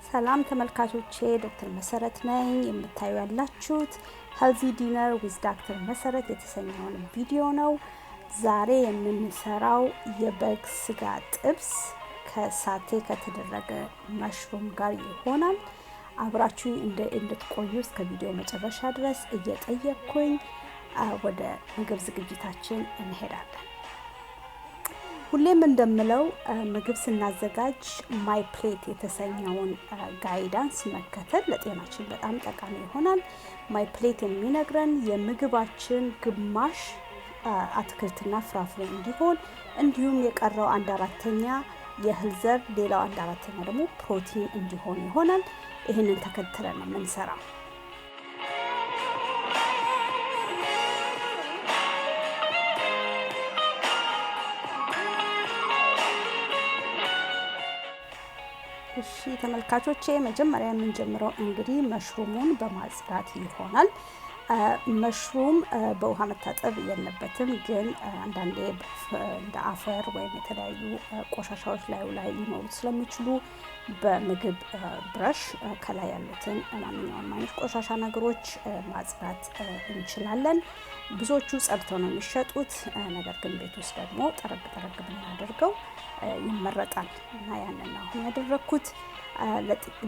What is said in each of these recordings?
ሰላም ተመልካቾቼ ዶክተር መሰረት ነኝ። የምታዩ ያላችሁት healthy dinner with ዶክተር መሰረት የተሰኘውን ቪዲዮ ነው። ዛሬ የምንሰራው የበግ ስጋ ጥብስ ከሳቴ ከተደረገ መሽሩም ጋር ይሆናል። አብራችሁ እንድትቆዩ እስከ ቪዲዮ መጨረሻ ድረስ እየጠየቅኩኝ ወደ ምግብ ዝግጅታችን እንሄዳለን። ሁሌም እንደምለው ምግብ ስናዘጋጅ myplate የተሰኘውን ጋይዳንስ መከተል ለጤናችን በጣም ጠቃሚ ይሆናል። myplate የሚነግረን የምግባችን ግማሽ አትክልትና ፍራፍሬ እንዲሆን እንዲሁም የቀረው 1/4 የእህል ዘር ሌላው 1/4 ደግሞ ፕሮቲን እንዲሆን ይሆናል። ይሄንን ተከትለን ነው የምንሰራው። እሺ ተመልካቾቼ መጀመሪያ የምንጀምረው እንግዲህ መሽሩሙን በማጽዳት ይሆናል። መሽሩም በውሃ መታጠብ የለበትም፣ ግን አንዳንዴ እንደ አፈር ወይም የተለያዩ ቆሻሻዎች ላይ ሊኖሩ ስለሚችሉ በምግብ ብረሽ ከላይ ያሉትን ማንኛውም አይነት ቆሻሻ ነገሮች ማጽዳት እንችላለን። ብዙዎቹ ጸድተው ነው የሚሸጡት፣ ነገር ግን ቤት ውስጥ ደግሞ ጠረግ ብናደርገው ይመረጣል እና ያንን አሁን ያደረኩት።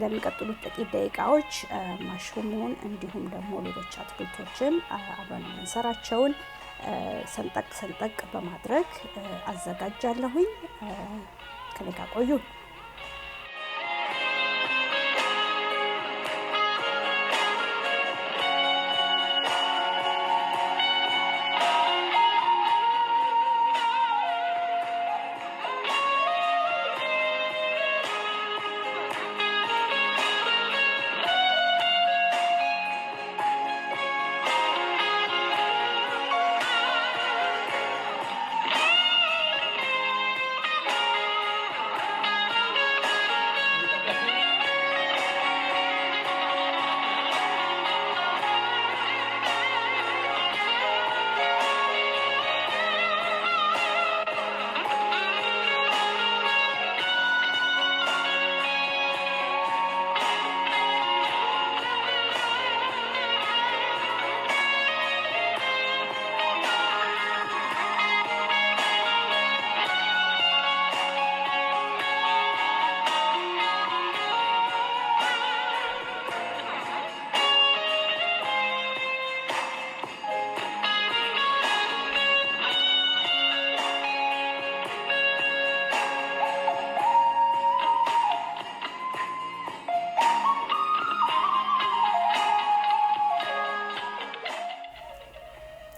ለሚቀጥሉት ጥቂት ደቂቃዎች መሽሩሙን እንዲሁም ደግሞ ሌሎች አትክልቶችን አብረን እንሰራቸውን ሰንጠቅ በማድረግ አዘጋጃለሁኝ። ከኔ ጋር ቆዩ።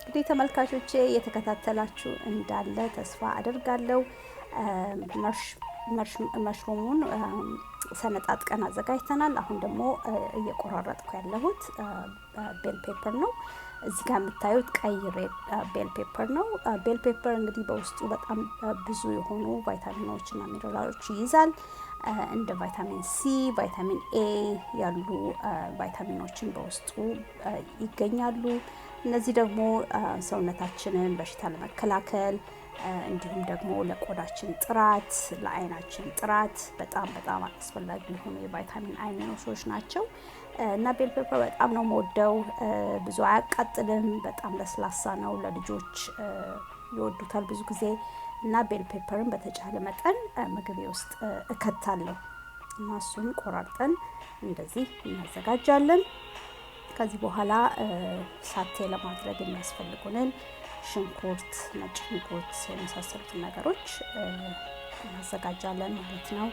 እንግዲህ ተመልካቾቼ የተከታተላችሁ እንዳለ ተስፋ አደርጋለሁ። መሽሩሙን ሰነጣጥቀን አዘጋጅተናል። አሁን ደግሞ እየቆራረጥኩ ያለሁት ቤል ፔፐር ነው። እዚህ ጋር የምታዩት ቀይ ቤል ፔፐር ነው። ቤል ፔፐር እንግዲህ በውስጡ በጣም ብዙ የሆኑ ቫይታሚኖች እና ሚነራሎች ይይዛል። እንደ ቫይታሚን ሲ፣ ቫይታሚን ኤ ያሉ ቫይታሚኖችን በውስጡ ይገኛሉ። እነዚህ ደግሞ ሰውነታችንን በሽታ ለመከላከል እንዲሁም ደግሞ ለቆዳችን ጥራት፣ ለአይናችን ጥራት በጣም አስፈላጊ የሆኑ የቫይታሚን አይነቶች ናቸው እና ቤል ፔፐር በጣም ነው የምወደው። ብዙ አያቃጥልም፣ በጣም ለስላሳ ነው። ለልጆች ይወዱታል ብዙ ጊዜ እና ቤል ፔፐርን በተቻለ መጠን ምግቤ ውስጥ እከታለሁ እና እሱን ቆራርጠን እንደዚህ እናዘጋጃለን። ከዚህ በኋላ ሳቴ ለማድረግ የሚያስፈልጉንን ሽንኩርት፣ ነጭ ሽንኩርት የመሳሰሉትን ነገሮች እናዘጋጃለን ማለት ነው።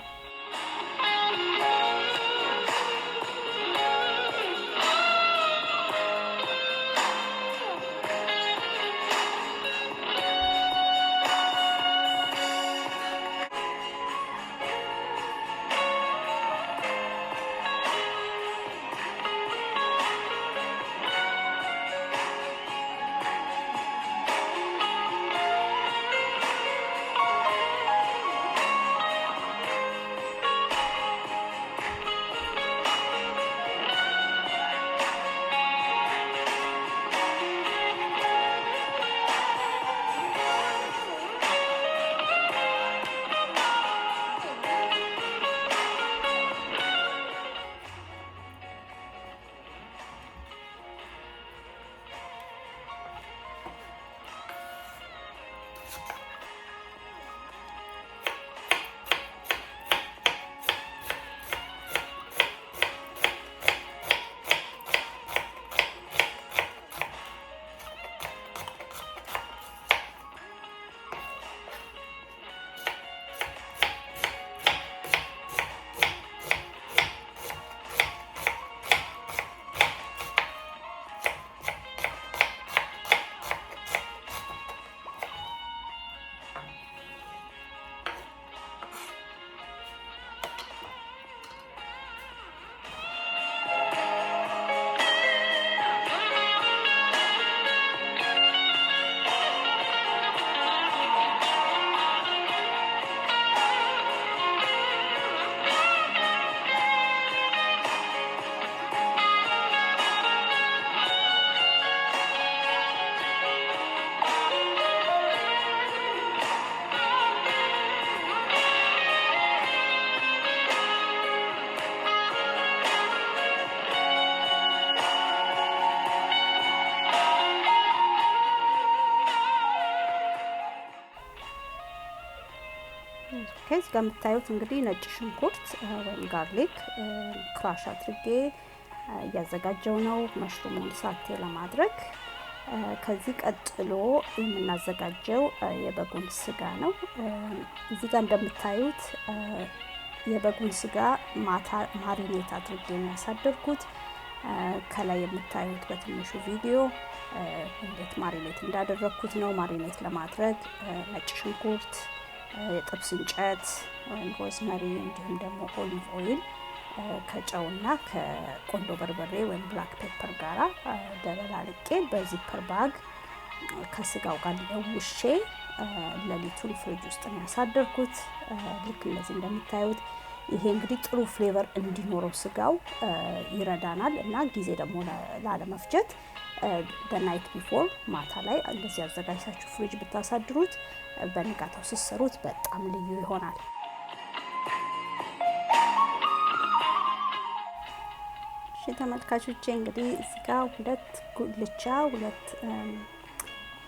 እዚህ ጋር የምታዩት እንግዲህ ነጭ ሽንኩርት ወይም ጋርሊክ ክራሽ አድርጌ ያዘጋጀው ነው መሽሩሙን ሳቴ ለማድረግ። ከዚህ ቀጥሎ የምናዘጋጀው የበጉን ስጋ ነው። እዚህ ጋር እንደምታዩት የበጉን ስጋ ማታ ማሪኔት አድርጌ ነው ያሳደርኩት። ከላይ የምታዩት በትንሹ ቪዲዮ እንዴት ማሪኔት እንዳደረኩት ነው። ማሪኔት ለማድረግ ነጭ ሽንኩርት፣ የጥብስ እንጨት ወይም ሮዝመሪ እንዲሁም ደግሞ ኦሊቭ ኦይል ከጨውና ከቆንዶ በርበሬ ወይም ብላክ ፔፐር ጋራ ደበላልቄ በዚፐር ባግ ከስጋው ጋር ለውሼ ለሊቱን ፍሪጅ ውስጥ ነው ያሳደርኩት። ልክ እንደዚህ እንደምታዩት ይሄ እንግዲህ ጥሩ ፍሌቨር እንዲኖረው ስጋው ይረዳናል እና ጊዜ ደግሞ ላለመፍጀት the night before ማታ ላይ እንደዚህ አዘጋጅታችሁ ፍሪጅ ብታሳድሩት በንጋታው ሲሰሩት በጣም ልዩ ይሆናል። እሺ ተመልካቾቼ እንግዲህ እዚህ ጋር ሁለት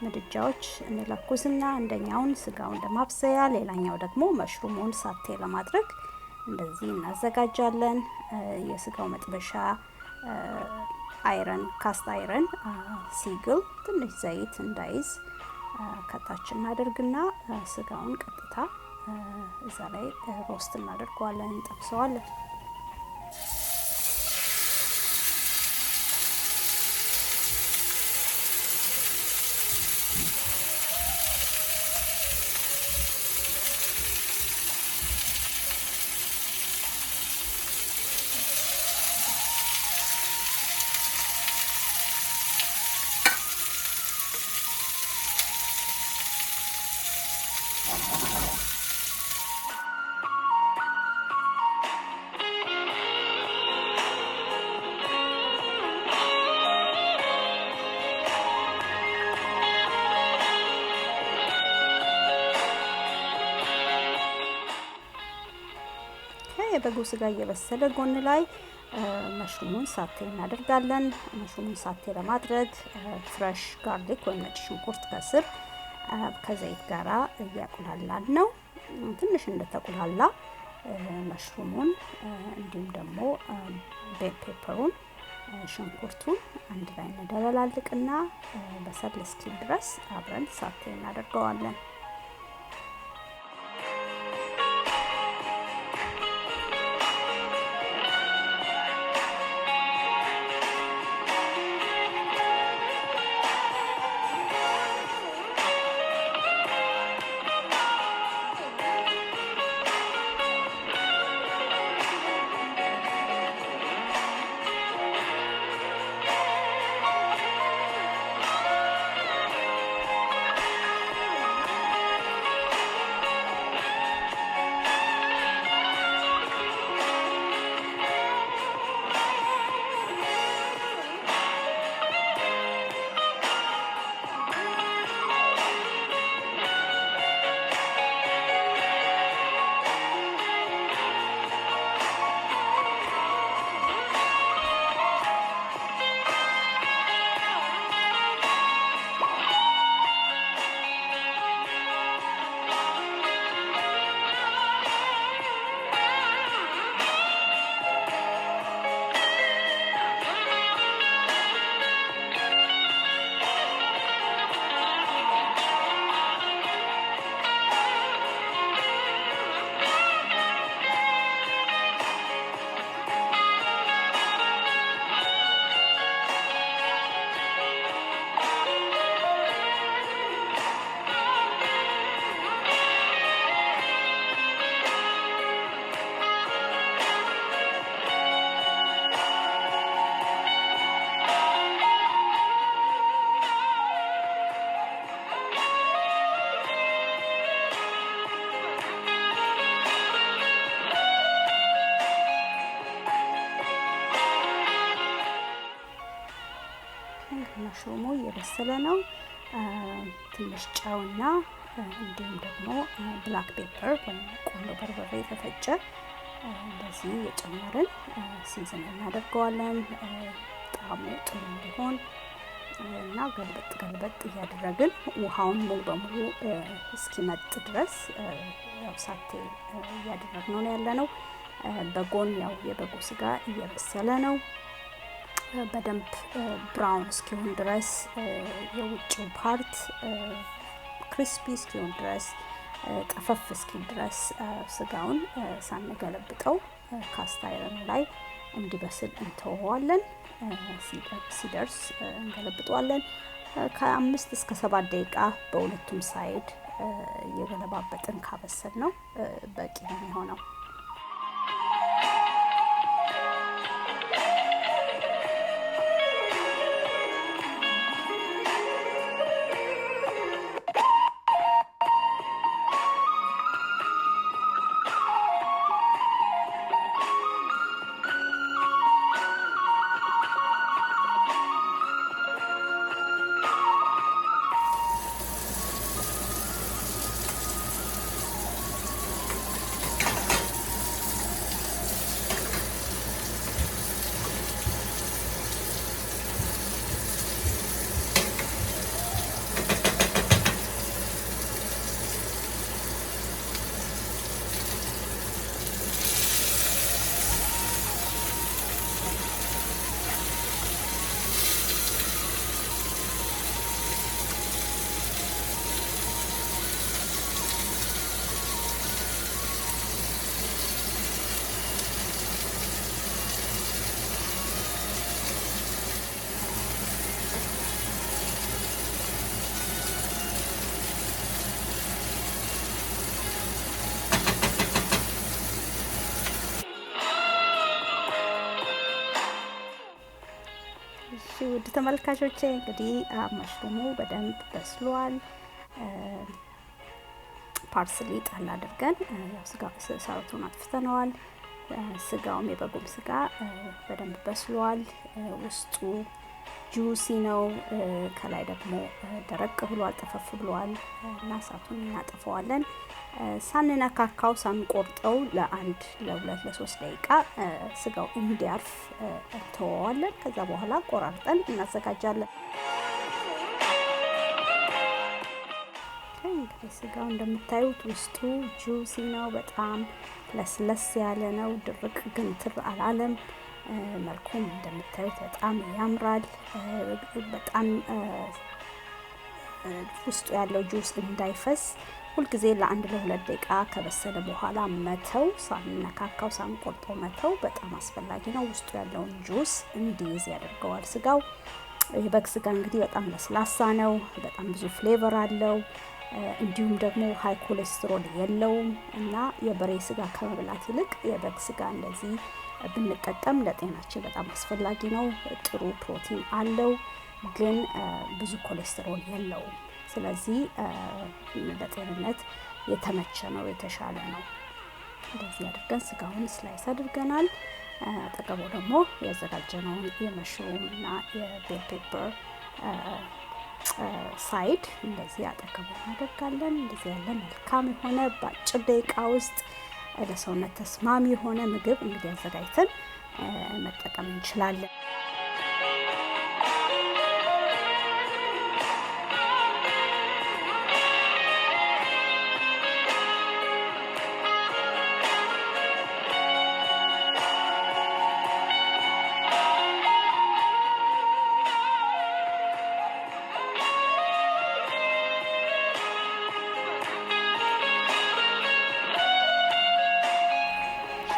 ምድጃዎች እንለኩስና አንደኛውን ስጋውን ለማብሰያ ሌላኛው ደግሞ መሽሩሙን ሳቴ ለማድረግ እንደዚህ እናዘጋጃለን። የስጋው መጥበሻ አይረን ካስት አይረን ሲግል ትንሽ ዘይት እንዳይዝ ከታች እናደርግና ስጋውን ቀጥታ እዛ ላይ ሮስት እናደርገዋለን፣ እንጠብሰዋለን። የበጉ ስጋ እየበሰለ ጎን ላይ መሽሩሙን ሳቴ እናደርጋለን። መሽሩሙን ሳቴ ለማድረግ ፍሬሽ ጋርሊክ ወይም ነጭ ሽንኩርት ከስር ከዘይት ጋራ እያቁላላን ነው። ትንሽ እንደተቁላላ መሽሩሙን እንዲሁም ደግሞ ቤል ፔፐሩን ሽንኩርቱን አንድ ላይ እንደበላልቅና በሰል እስኪል ድረስ አብረን ሳቴ እናደርገዋለን። መሽሩሙ እየበሰለ ነው። ትንሽ ጨውና እንዲሁም ደግሞ ብላክ ፔፐር ወይም ቆንጆ በርበሬ ተፈጨ እንደዚህ የጨመርን ሲዝን እናደርገዋለን። ጣዕሙ ጥሩ እንዲሆን እና ገልበጥ እያደረግን ውሃውን ሙሉ በሙሉ እስኪመጥ ድረስ ያው ሳቴ እያደረግነው ነው ያለነው። በጎን ያው የበጉ ስጋ እየበሰለ ነው። በደንብ ብራውን እስኪሆን ድረስ የውጭው ፓርት ክሪስፒ እስኪሆን ድረስ ጠፈፍ እስኪል ድረስ ስጋውን ሳንገለብጠው ካስት አይረኑ ላይ እንዲበስል እንተወዋለን። ሲደርስ እንገለብጠዋለን። ከ5 እስከ 7 ደቂቃ በሁለቱም ሳይድ የገለባበጥን ካበሰል ነው በቂ ነው የሚሆነው። ውድ ተመልካቾቼ እንግዲህ መሽሩሙ በደንብ በስሏል። ፓርስሊ ጣል አድርገን ያው ሳሩን አጥፍተነዋል። ስጋውም የበጉም ስጋ በደንብ በስሏል። ውስጡ ጁሲ ነው። ከላይ ደግሞ ደረቅ ብሏል፣ ጠፈፍ ብሏል እና ሳቱን እናጠፋዋለን። ሳንነካካው ሳንቆርጠው ለ1 ለ2 ለ3 ደቂቃ ስጋው እንዲያርፍ እንተወዋለን። ከዛ በኋላ ቆራርጠን እናዘጋጃለን። እንግዲህ ስጋው እንደምታዩት ውስጡ ጁሲ ነው። በጣም ለስለስ ያለ ነው። ድርቅ ግንትር አላለም። መልኩም እንደምታዩት በጣም ያምራል። በጣም ውስጡ ያለው ጁስ እንዳይፈስ ሁልጊዜ ለ1 ለ2 ደቂቃ ከበሰለ በኋላ መተው፣ ሳንነካካው ሳንቆርጠው መተው በጣም አስፈላጊ ነው። ውስጡ ያለውን ጁስ እንዲይዝ ያደርገዋል ስጋው። የበግ ስጋ እንግዲህ በጣም ለስላሳ ነው። በጣም ብዙ ፍሌቨር አለው። እንዲሁም ደግሞ ሃይ ኮሌስትሮል የለውም እና የበሬ ስጋ ከመብላት ይልቅ የበግ ስጋ እንደዚህ ብንጠቀም ለጤናችን በጣም አስፈላጊ ነው። ጥሩ ፕሮቲን አለው፣ ግን ብዙ ኮሌስትሮል የለውም። ስለዚህ ለጤንነት የተመቸ ነው፣ የተሻለ ነው። እንደዚህ አድርገን ስጋውን ስላይስ አድርገናል። አጠገቡ ደግሞ ያዘጋጀነውን የመሽሩም እና የቤል ፔፐር ሳይድ እንደዚህ አጠገቡ እናደርጋለን። እንደዚህ ያለ መልካም የሆነ በአጭር ደቂቃ ውስጥ ለሰውነት ተስማሚ የሆነ ምግብ እንግዲህ አዘጋጅተን መጠቀም እንችላለን።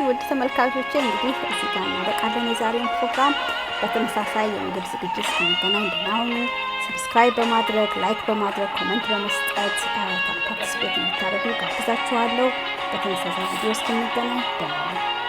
ውድ ተመልካቾቼ እንግዲህ እዚህ ጋር እናበቃለን የዛሬውን ፕሮግራም። በተመሳሳይ የምግብ ዝግጅት እስክንገናኝ ደህና ሁኑ። ሰብስክራይብ በማድረግ ላይክ በማድረግ ኮሜንት በመስጠት ፓርቲሲፔት እንድታደርጉ ጋብዛችኋለሁ። በተመሳሳይ ቪዲዮ እስክንገናኝ ደህና ሁኑ።